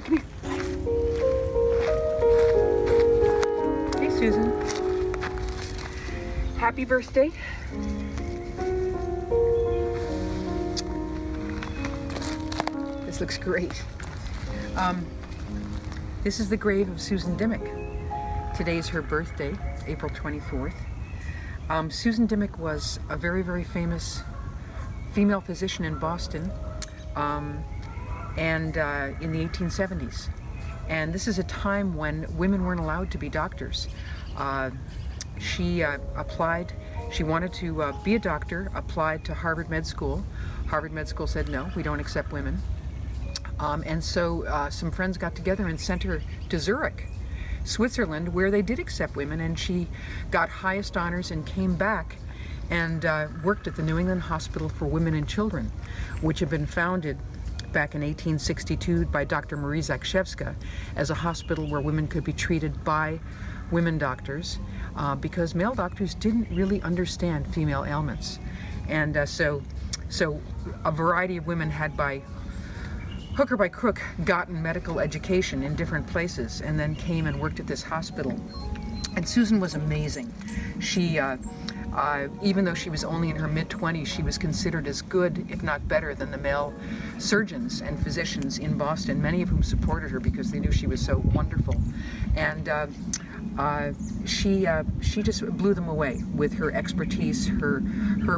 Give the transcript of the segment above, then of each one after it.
come here. Hey, Susan. Happy birthday. This looks great. This is the grave of Susan Dimock. Today's her birthday, April 24th. Susan Dimock was a very, very famous female physician in Boston and in the 1870s. And this is a time when women weren't allowed to be doctors. She applied, she wanted to be a doctor, applied to Harvard Med School. Harvard Med School said, no, we don't accept women. And so some friends got together and sent her to Zurich, Switzerland, where they did accept women, and she got highest honors and came back and worked at the New England Hospital for Women and Children, which had been founded back in 1862 by Dr. Marie Zakrzewska as a hospital where women could be treated by women doctors because male doctors didn't really understand female ailments. And so a variety of women had, by hook or by crook, gotten medical education in different places and then came and worked at this hospital. And Susan was amazing. She, even though she was only in her mid-20s, she was considered as good, if not better, than the male surgeons and physicians in Boston, many of whom supported her because they knew she was so wonderful. And she just blew them away with her expertise, her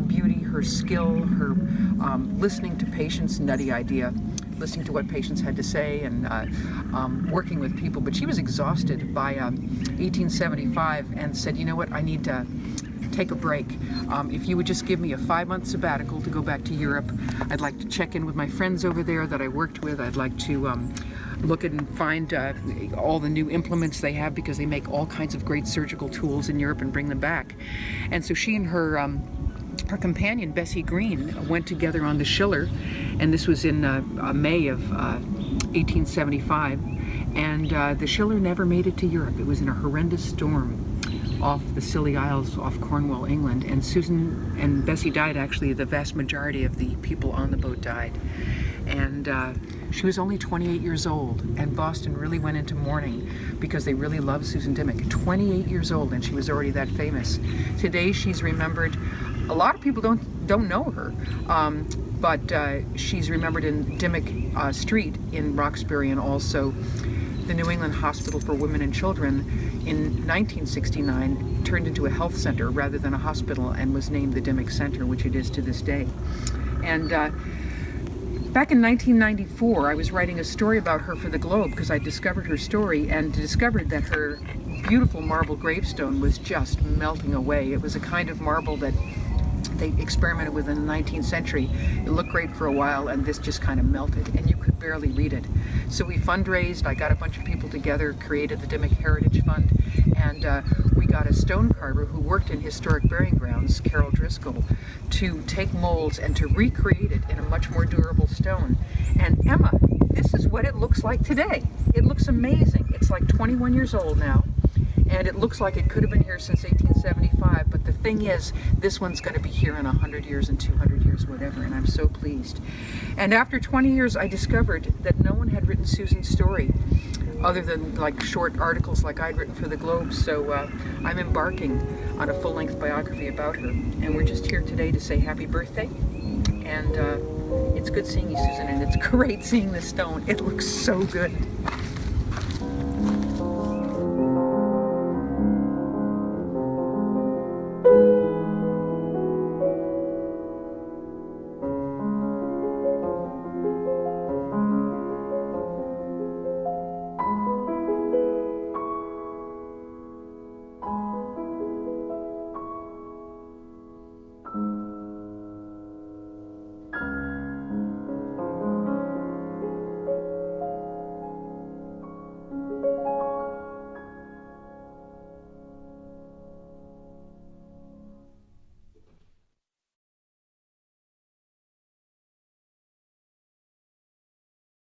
beauty, her skill, her listening to patients, nutty idea, listening to what patients had to say, and working with people. But she was exhausted by 1875 and said, you know what, I need to take a break. If you would just give me a 5-month sabbatical to go back to Europe, I'd like to check in with my friends over there that I worked with. I'd like to look and find all the new implements they have, because they make all kinds of great surgical tools in Europe, and bring them back. And so she and her companion, Bessie Green, went together on the Schiller, and this was in May of 1875, and the Schiller never made it to Europe. It was in a horrendous storm off the Scilly Isles off Cornwall, England, and Susan and Bessie died. Actually, the vast majority of the people on the boat died. And she was only 28 years old, and Boston really went into mourning because they really loved Susan Dimock. 28 years old, and she was already that famous. Today she's remembered. A lot of people don't know her, but she's remembered in Dimock Street in Roxbury, and also the New England Hospital for Women and Children in 1969 turned into a health center rather than a hospital, and was named the Dimock Center, which it is to this day. And back in 1994, I was writing a story about her for the Globe because I discovered her story and discovered that her beautiful marble gravestone was just melting away. It was a kind of marble that they experimented with in the 19th century. It looked great for a while, and this just kind of melted, and you could barely read it. So we fundraised. I got a bunch of people together, created the Dimock Heritage Fund, and we got a stone carver who worked in historic burying grounds, Carol Driscoll, to take molds and to recreate it in a much more durable stone. And Emma, this is what it looks like today. It looks amazing. It's like 21 years old now, and it looks like it could have been here since 1875, but the thing is, this one's going to be here in 100 years and 200 years, whatever, and I'm so pleased. And after 20 years, I discovered that no one had written Susan's story other than like short articles like I'd written for the Globe, so I'm embarking on a full-length biography about her, and we're just here today to say happy birthday, and it's good seeing you, Susan, and it's great seeing this stone. It looks so good.